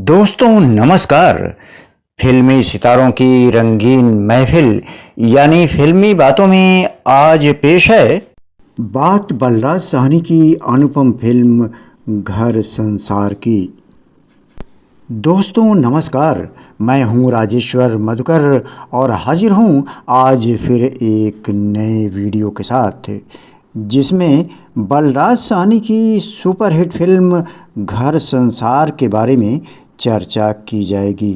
दोस्तों नमस्कार। फिल्मी सितारों की रंगीन महफिल यानी फिल्मी बातों में आज पेश है बात बलराज साहनी की अनुपम फिल्म घर संसार की। दोस्तों नमस्कार, मैं हूं राजेश्वर मधुकर और हाजिर हूं आज फिर एक नए वीडियो के साथ जिसमें बलराज साहनी की सुपरहिट फिल्म घर संसार के बारे में चर्चा की जाएगी।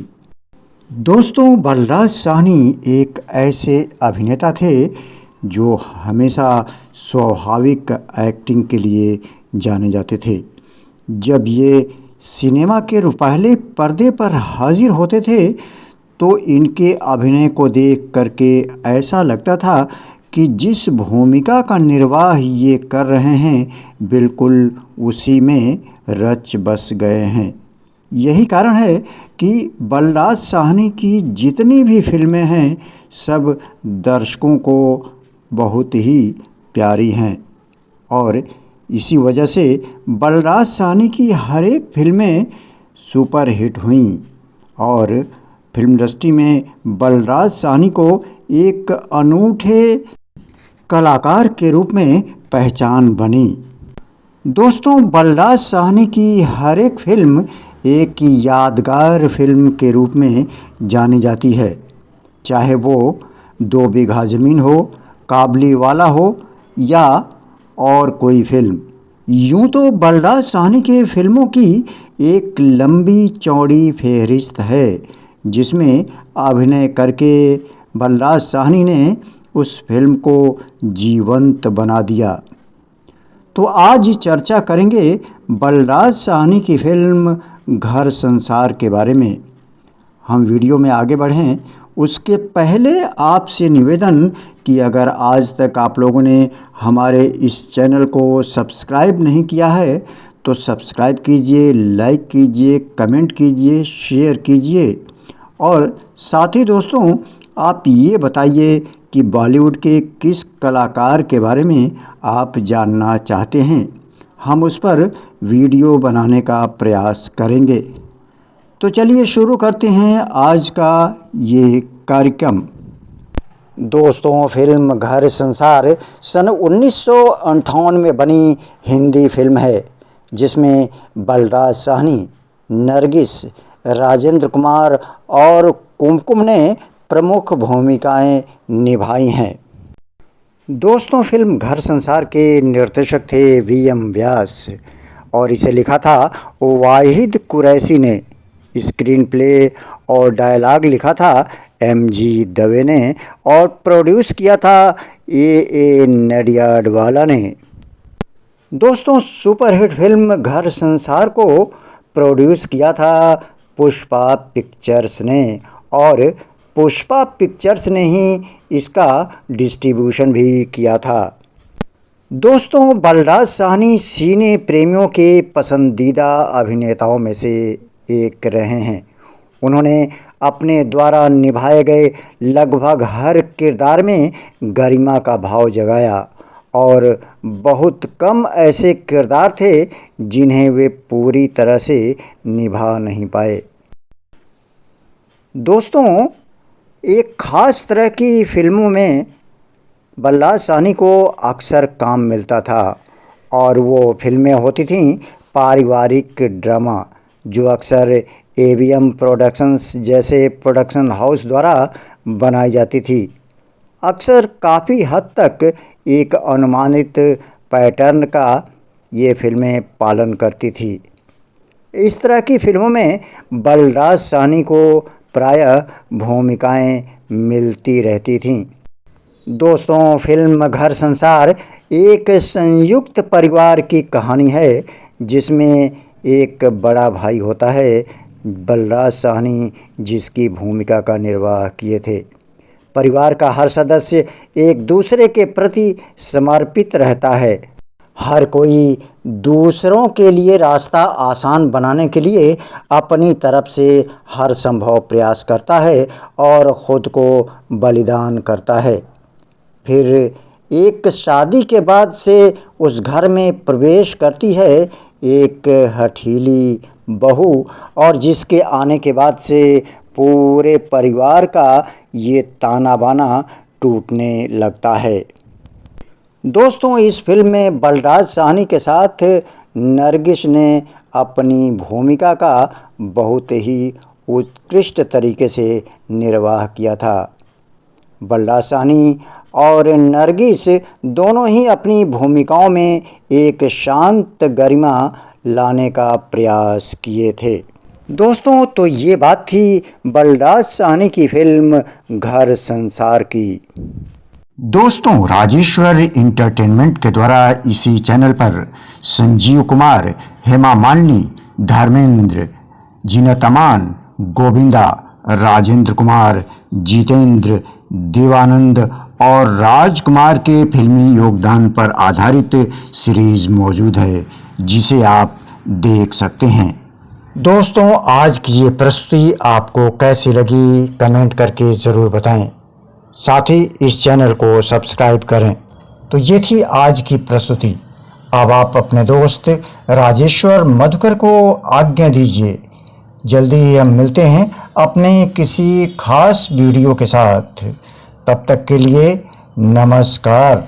दोस्तों बलराज साहनी एक ऐसे अभिनेता थे जो हमेशा स्वाभाविक एक्टिंग के लिए जाने जाते थे। जब ये सिनेमा के पहले पर्दे पर हाजिर होते थे तो इनके अभिनय को देख करके ऐसा लगता था कि जिस भूमिका का निर्वाह ये कर रहे हैं बिल्कुल उसी में रच बस गए हैं। यही कारण है कि बलराज साहनी की जितनी भी फिल्में हैं सब दर्शकों को बहुत ही प्यारी हैं और इसी वजह से बलराज साहनी की हर एक फिल्में सुपर हिट हुईं और फिल्म इंडस्ट्री में बलराज साहनी को एक अनूठे कलाकार के रूप में पहचान बनी। दोस्तों बलराज साहनी की हर एक फिल्म एक यादगार फिल्म के रूप में जानी जाती है, चाहे वो 2 बीघा ज़मीन हो, काबुलीवाला हो या और कोई फिल्म। यूँ तो बलराज साहनी के फिल्मों की एक लंबी चौड़ी फहरिस्त है जिसमें अभिनय करके बलराज साहनी ने उस फिल्म को जीवंत बना दिया। तो आज चर्चा करेंगे बलराज साहनी की फिल्म घर संसार के बारे में। हम वीडियो में आगे बढ़ें उसके पहले आपसे निवेदन कि अगर आज तक आप लोगों ने हमारे इस चैनल को सब्सक्राइब नहीं किया है तो सब्सक्राइब कीजिए, लाइक कीजिए, कमेंट कीजिए, शेयर कीजिए और साथ ही दोस्तों आप ये बताइए कि बॉलीवुड के किस कलाकार के बारे में आप जानना चाहते हैं। हम उस पर वीडियो बनाने का प्रयास करेंगे। तो चलिए शुरू करते हैं आज का ये कार्यक्रम। दोस्तों फिल्म घर संसार सन 1958 में बनी हिंदी फिल्म है जिसमें बलराज साहनी, नरगिस, राजेंद्र कुमार और कुमकुम ने प्रमुख भूमिकाएं निभाई हैं। दोस्तों फिल्म घर संसार के निर्देशक थे वी.एम. व्यास और इसे लिखा था वाहिद कुरैशी ने। स्क्रीन प्ले और डायलॉग लिखा था एम.जी. दवे ने और प्रोड्यूस किया था ए नडियाडवाला ने। दोस्तों सुपरहिट फिल्म घर संसार को प्रोड्यूस किया था पुष्पा पिक्चर्स ने और पुष्पा पिक्चर्स ने ही इसका डिस्ट्रीब्यूशन भी किया था। दोस्तों बलराज साहनी सिने प्रेमियों के पसंदीदा अभिनेताओं में से एक रहे हैं। उन्होंने अपने द्वारा निभाए गए लगभग हर किरदार में गरिमा का भाव जगाया और बहुत कम ऐसे किरदार थे जिन्हें वे पूरी तरह से निभा नहीं पाए। दोस्तों एक ख़ास तरह की फिल्मों में बलराज साहनी को अक्सर काम मिलता था और वो फिल्में होती थीं पारिवारिक ड्रामा जो अक्सर एवीएम प्रोडक्शंस जैसे प्रोडक्शन हाउस द्वारा बनाई जाती थी। अक्सर काफ़ी हद तक एक अनुमानित पैटर्न का ये फिल्में पालन करती थी। इस तरह की फिल्मों में बलराज साहनी को प्रायः भूमिकाएं मिलती रहती थीं। दोस्तों फिल्म घर संसार एक संयुक्त परिवार की कहानी है जिसमें एक बड़ा भाई होता है बलराज साहनी जिसकी भूमिका का निर्वाह किए थे। परिवार का हर सदस्य एक दूसरे के प्रति समर्पित रहता है। हर कोई दूसरों के लिए रास्ता आसान बनाने के लिए अपनी तरफ से हर संभव प्रयास करता है और ख़ुद को बलिदान करता है। फिर एक शादी के बाद से उस घर में प्रवेश करती है एक हठीली बहू और जिसके आने के बाद से पूरे परिवार का ये ताना बाना टूटने लगता है। दोस्तों, इस फिल्म में बलराज साहनी के साथ नरगिस ने अपनी भूमिका का बहुत ही उत्कृष्ट तरीके से निर्वाह किया था। बलराज साहनी और नरगिस दोनों ही अपनी भूमिकाओं में एक शांत गरिमा लाने का प्रयास किए थे। दोस्तों, तो ये बात थी बलराज साहनी की फिल्म घर संसार की। दोस्तों, राजेश्वर इंटरटेनमेंट के द्वारा इसी चैनल पर संजीव कुमार, हेमा मालिनी, धर्मेंद्र, जीनत अमान, गोविंदा, राजेंद्र कुमार, जितेंद्र, देवानंद और राजकुमार के फिल्मी योगदान पर आधारित सीरीज मौजूद है, जिसे आप देख सकते हैं। दोस्तों, आज की ये प्रस्तुति आपको कैसी लगी कमेंट करके ज़रूर बताएं। साथ ही इस चैनल को सब्सक्राइब करें। तो ये थी आज की प्रस्तुति। अब आप अपने दोस्त राजेश्वर मधुकर को आज्ञा दीजिए। जल्दी ही हम मिलते हैं अपने किसी खास वीडियो के साथ। तब तक के लिए नमस्कार।